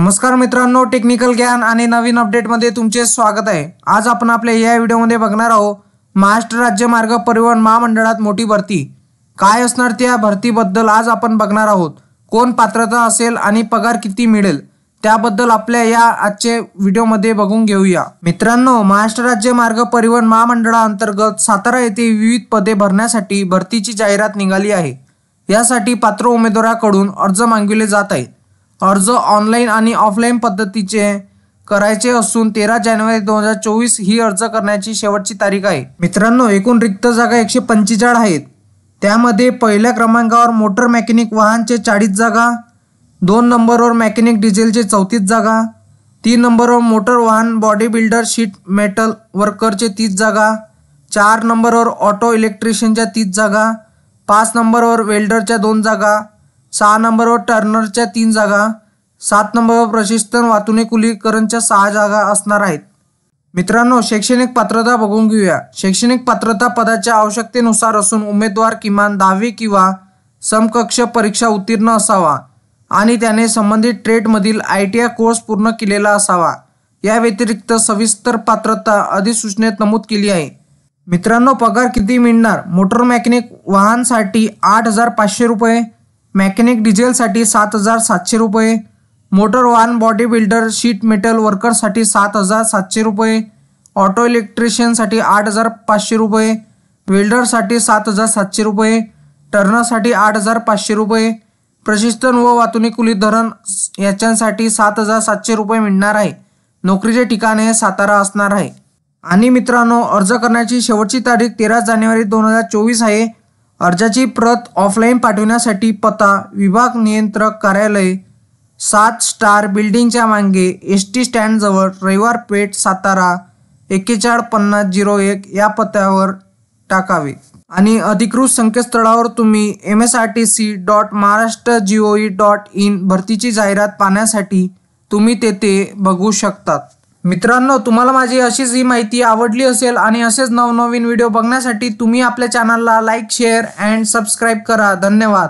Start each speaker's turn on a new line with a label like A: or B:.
A: नमस्कार मित्रांनो, टेक्निकल ज्ञान आणि नवीन अपडेटमध्ये तुमचे स्वागत आहे। आज आपण आपल्या या व्हिडिओमध्ये बघणार आहोत महाराष्ट्र राज्य मार्ग परिवहन महामंडळात मोठी भरती काय असणार त्या भरतीबद्दल आज आपण बघणार आहोत। कोण पात्रता असेल आणि पगार किती मिळेल त्याबद्दल आपल्या या आजच्या व्हिडिओमध्ये बघून घेऊया। मित्रांनो, महाराष्ट्र राज्य मार्ग परिवहन महामंडळाअंतर्गत सातारा येथे विविध पदे भरण्यासाठी भरतीची जाहिरात निघाली आहे। यासाठी पात्र उमेदवारांकडून अर्ज मागविले जात आहेत। अर्ज ऑनलाईन आणि ऑफलाईन पद्धतीचे करायचे असून 13 जानेवारी 2024 ही अर्ज करण्याची शेवटची तारीख आहे। मित्रांनो, एकूण रिक्त जागा 145 आहेत। त्यामध्ये पहिल्या क्रमांकावर मोटर मेकॅनिक वाहनचे 40 जागा, 2 नंबरवर मेकॅनिक डिझेलचे 34 जागा, 3 नंबरवर मोटर वाहन बॉडी बिल्डर शीट मेटल वर्करचे 30 जागा, 4 नंबरवर ऑटो इलेक्ट्रिशियनच्या 30 जागा, 5 नंबरवर वेल्डरच्या 2 जागा, 6 नंबरवर टर्नरच्या 3 जागा, 7 नंबरवर प्रशिक्षण वाहतुकीकरणच्या 6 जागा असणार आहेत। मित्रांनो, शैक्षणिक पात्रता बघून घेऊया। शैक्षणिक पात्रता पदाच्या आवश्यकतेनुसार असून उमेदवार किमान 10वी किंवा समकक्ष परीक्षा उत्तीर्ण असावा आणि त्याने संबंधित ट्रेडमधील ITI कोर्स पूर्ण केलेला असावा। या व्यतिरिक्त सविस्तर पात्रता अधिसूचनेत नमूद केली आहे। मित्रांनो, पगार किती मिळणार? मोटर मेकॅनिक वाहनसाठी 8,500 रुपये, मेकॅनिक डिझेलसाठी 7,700 रुपये, मोटर वाहन बॉडी बिल्डर शीट मेटल वर्करसाठी 7,700 रुपये, ऑटो इलेक्ट्रिशियनसाठी 8,500 रुपये, वेल्डरसाठी 7,700 रुपये, टर्नरसाठी 8,500 रुपये, प्रशिक्षण व वाहतुकी धरण याच्यासाठी 7,700 रुपये मिळणार आहे। नोकरीचे ठिकाण हे सातारा असणार आहे। आणि मित्रांनो, अर्ज करण्याची शेवटची तारीख 13 जानेवारी 2024 आहे। अर्जाची प्रत ऑफलाईन पाठवण्यासाठी पत्ता विभाग नियंत्रक कार्यालय 7 स्टार बिल्डिंगच्या मागे ST स्टँड जवळ रविवार पेठ सातारा 415001 या पत्त्यावर टाकावे। आणि अधिकृत संकेतस्थळावर तुम्ही msrtc.maharashtra.gov.in भरतीची जाहिरात पाहण्यासाठी तुम्ही तेथे बघू शकतात। मित्रांनो, तुम्हाला माझी अशीच ही माहिती आवडली असेल आणि असेच नवनवीन व्हिडिओ बघण्यासाठी तुम्ही आपल्या चॅनलला लाईक, शेअर अँड सबस्क्राईब करा। धन्यवाद।